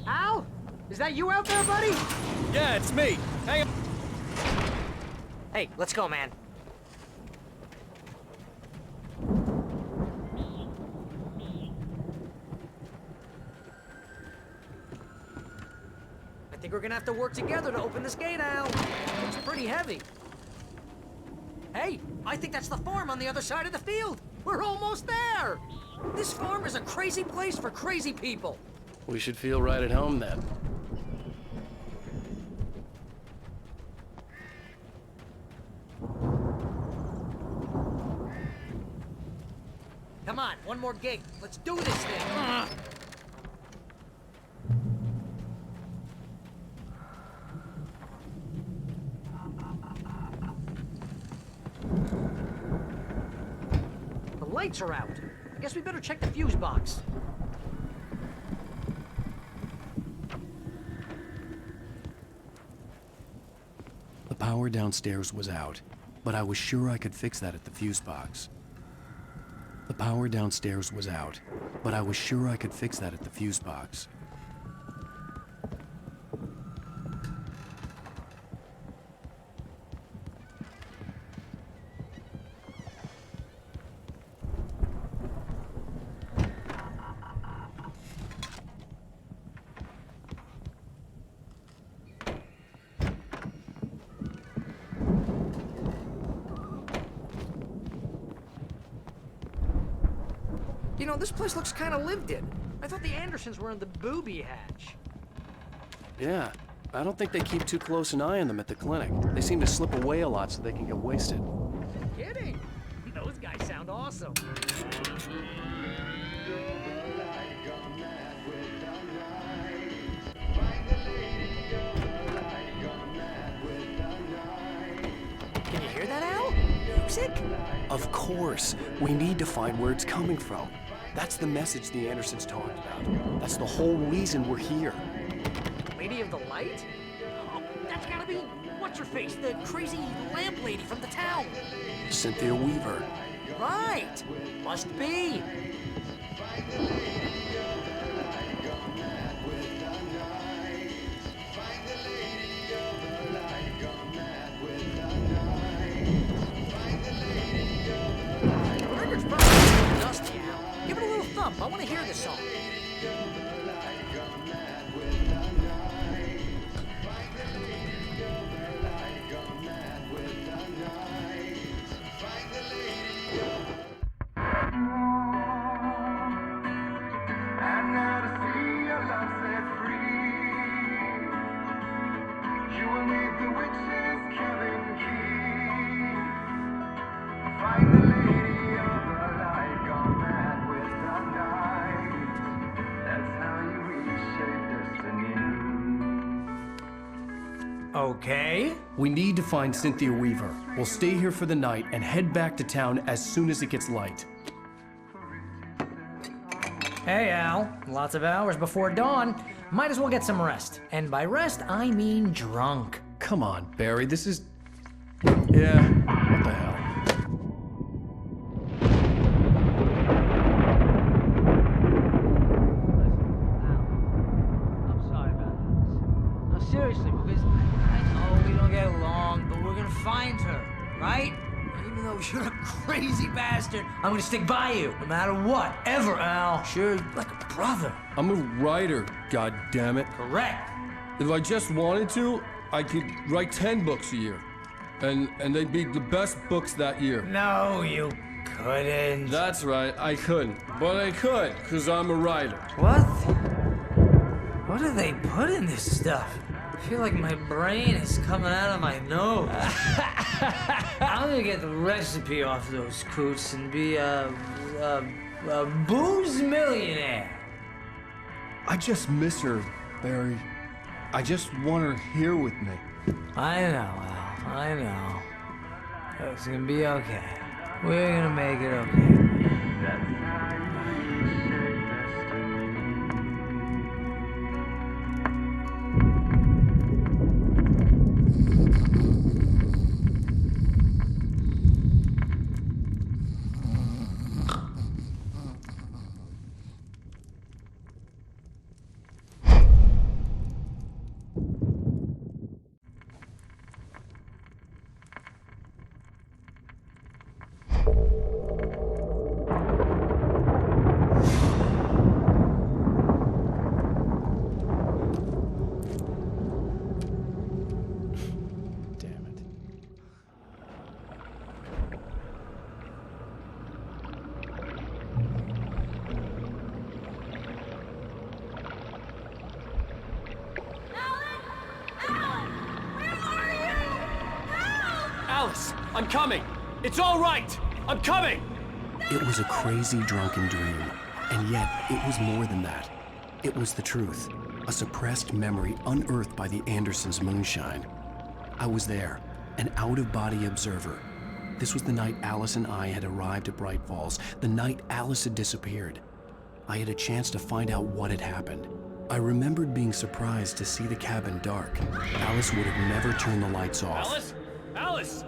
Al? Is that you out there, buddy? Yeah, it's me. Hang on. Hey, let's go, man. I think we're gonna have to work together to open this gate, Al. It's pretty heavy. Hey, I think that's the farm on the other side of the field. We're almost there. This farm is a crazy place for crazy people. We should feel right at home then. Come on, one more gate. Let's do this thing. The lights are out. I guess we better check the fuse box. The power downstairs was out, but I was sure I could fix that at the fuse box. The power downstairs was out, but I was sure I could fix that at the fuse box. You know, this place looks kind of lived in. I thought the Andersons were in the booby hatch. Yeah, I don't think they keep too close an eye on them at the clinic. They seem to slip away a lot so they can get wasted. Kidding? Those guys sound awesome. Can you hear that, Al? Music? Of course. We need to find where it's coming from. That's the message the Andersons talked about. That's the whole reason we're here. Lady of the Light? Oh, that's gotta be what's-her-face, the crazy lamp lady from the town. Cynthia Weaver. Right! Must be. The record's probably a little dusty, Al. Give it a little thump. I want to hear this song. Okay. We need to find Cynthia Weaver. We'll stay here for the night and head back to town as soon as it gets light. Hey, Al. Lots of hours before dawn. Might as well get some rest. And by rest, I mean drunk. Come on, Barry, this is... Yeah, what the hell? I'm sorry about this. No, seriously, because I know we don't get along, but we're gonna find her, right? And even though you're a crazy bastard, I'm gonna stick by you, no matter what, ever, Al. Sure, like a brother. I'm a writer, goddammit. Correct. If I just wanted to, I could write 10 books a year. And they'd be the best books that year. No, you couldn't. That's right, I couldn't. But I could, because I'm a writer. What? What do they put in this stuff? I feel like my brain is coming out of my nose. I'm gonna get the recipe off those coots and be a booze millionaire. I just miss her, Barry. I just want her here with me. I know, Al. I know. It's gonna be okay. We're gonna make it okay. I'm coming! It's all right! I'm coming! It was a crazy drunken dream, and yet it was more than that. It was the truth, a suppressed memory unearthed by the Andersons' moonshine. I was there, an out-of-body observer. This was the night Alice and I had arrived at Bright Falls, the night Alice had disappeared. I had a chance to find out what had happened. I remembered being surprised to see the cabin dark. Alice would have never turned the lights off. Alice? Alice!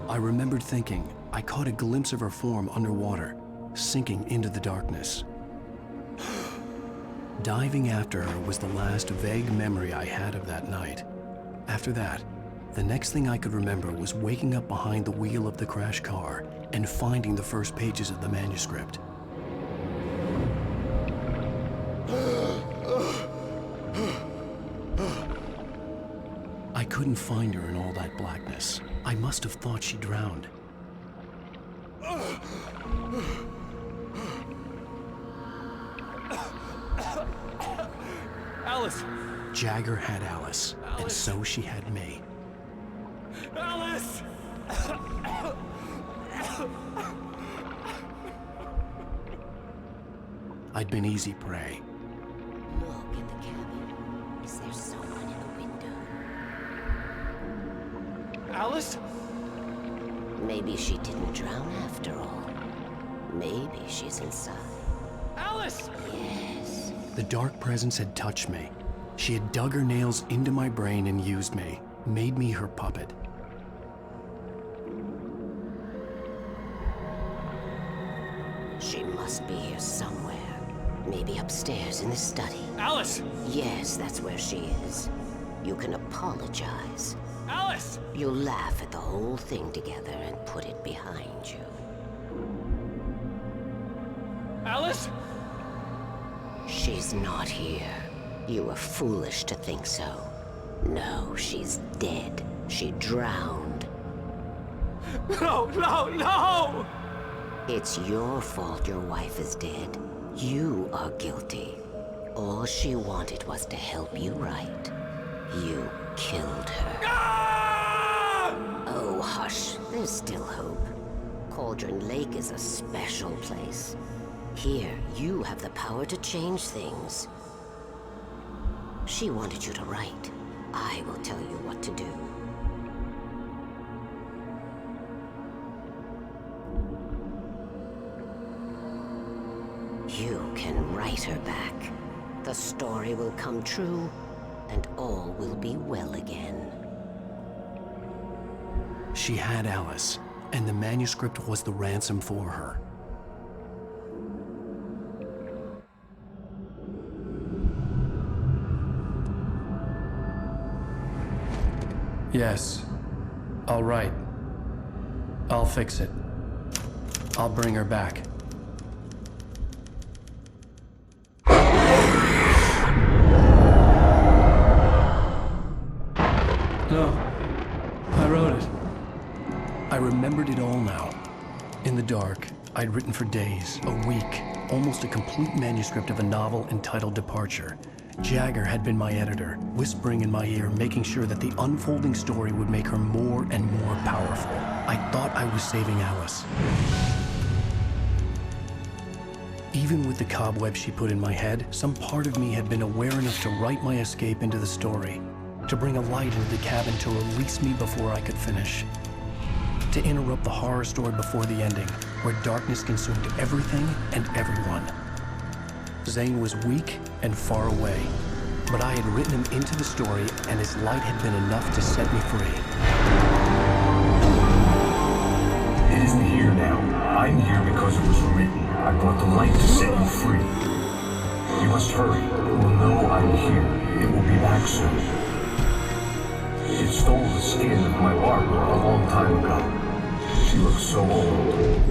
I remembered thinking I caught a glimpse of her form underwater, sinking into the darkness. Diving after her was the last vague memory I had of that night. After that, the next thing I could remember was waking up behind the wheel of the crashed car and finding the first pages of the manuscript. I couldn't find her in all that blackness. I must have thought she drowned. Alice! Jagger had Alice, and so she had me. Alice! I'd been easy prey. Look in the cabin. Is there someone in the window? Alice? Maybe she didn't drown after all. Maybe she's inside. Alice! Yes. The dark presence had touched me. She had dug her nails into my brain and used me, made me her puppet. She must be here somewhere. Maybe upstairs in the study. Alice! Yes, that's where she is. You can apologize. Alice! You'll laugh at the whole thing together and put it behind you. Alice? She's not here. You were foolish to think so. No, she's dead. She drowned. No, no, no! It's your fault your wife is dead. You are guilty. All she wanted was to help you right. You killed her. Oh, hush. There's still hope. Cauldron Lake is a special place. Here, you have the power to change things. She wanted you to write. I will tell you what to do. You can write her back. The story will come true, and all will be well again. She had Alice, and the manuscript was the ransom for her. Yes. All right. I'll fix it. I'll bring her back. No. I wrote it. I remembered it all now. In the dark, I'd written for days, a week, almost a complete manuscript of a novel entitled Departure. Jagger had been my editor, whispering in my ear, making sure that the unfolding story would make her more and more powerful. I thought I was saving Alice. Even with the cobweb she put in my head, some part of me had been aware enough to write my escape into the story, to bring a light into the cabin to release me before I could finish, to interrupt the horror story before the ending, where darkness consumed everything and everyone. Zane was weak and far away, but I had written him into the story, and his light had been enough to set me free. It isn't here now. I'm here because it was written. I brought the light to set you free. You must hurry. It will know I'm here. It will be back soon. It stole the skin of my Barbara a long time ago. She looks so old.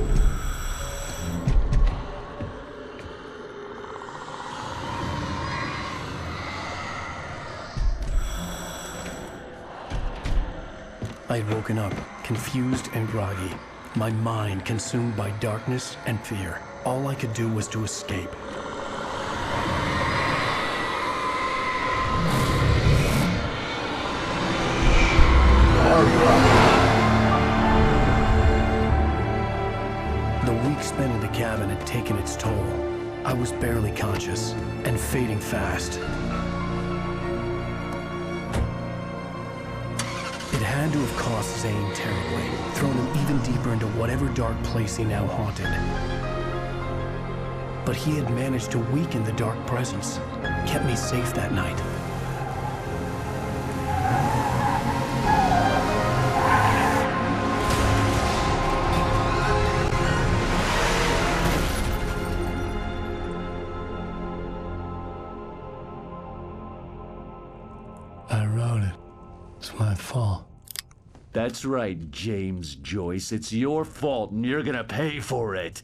I had woken up, confused and groggy, my mind consumed by darkness and fear. All I could do was to escape. cabin had taken its toll. I was barely conscious and fading fast. It had to have cost Zane terribly, thrown him even deeper into whatever dark place he now haunted. But he had managed to weaken the dark presence, kept me safe that night. I wrote it. It's my fault. That's right, James Joyce. It's your fault, and you're gonna pay for it.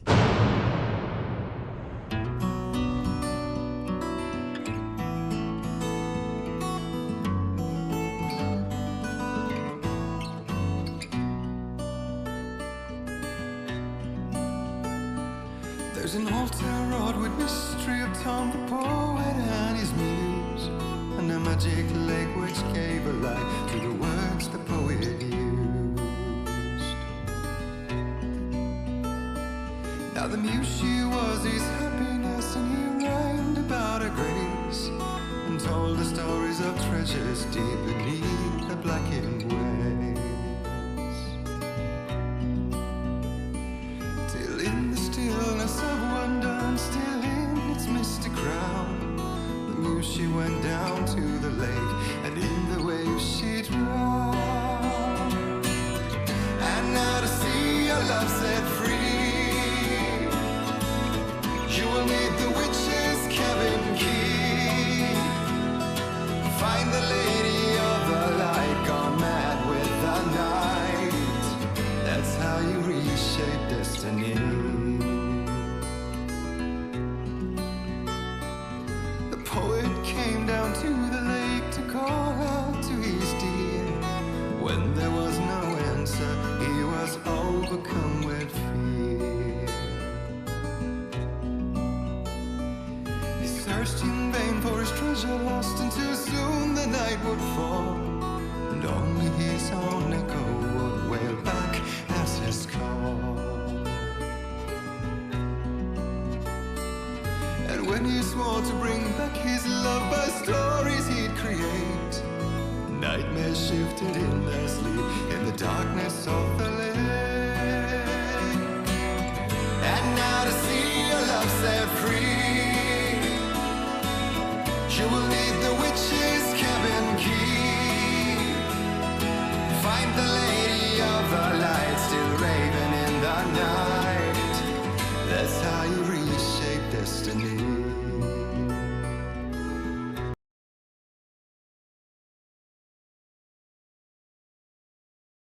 There's an old town road with mystery of Tom the poet and his muse, and a magic lake which gave a light to the words the poet used. Now the muse she was his happiness, and he rhymed about her grace, and told the stories of treasures deep beneath the blackened waves. Till in the stillness of wonder, and still in its misty crown, the muse she went down to the lake, and in the waves she drowned. And now to see your love set free, you will need the witch's cabin key. Find the lady of the light, gone mad with the night. That's how you reshape destiny. The poet came down to the lake to call out to his dear. When there was no answer, he was overcome with fear. He searched in vain for his treasure lost, until soon the night would fall, and only his own echo would wail back as his call. And when he swore to bring back his love by stories he'd create, nightmares shifted in their sleep in the darkness of the lake. And now to see your love set free, you will need the witch's cabin key. Find the lady of the light, still raving in the night. That's how you reshape destiny.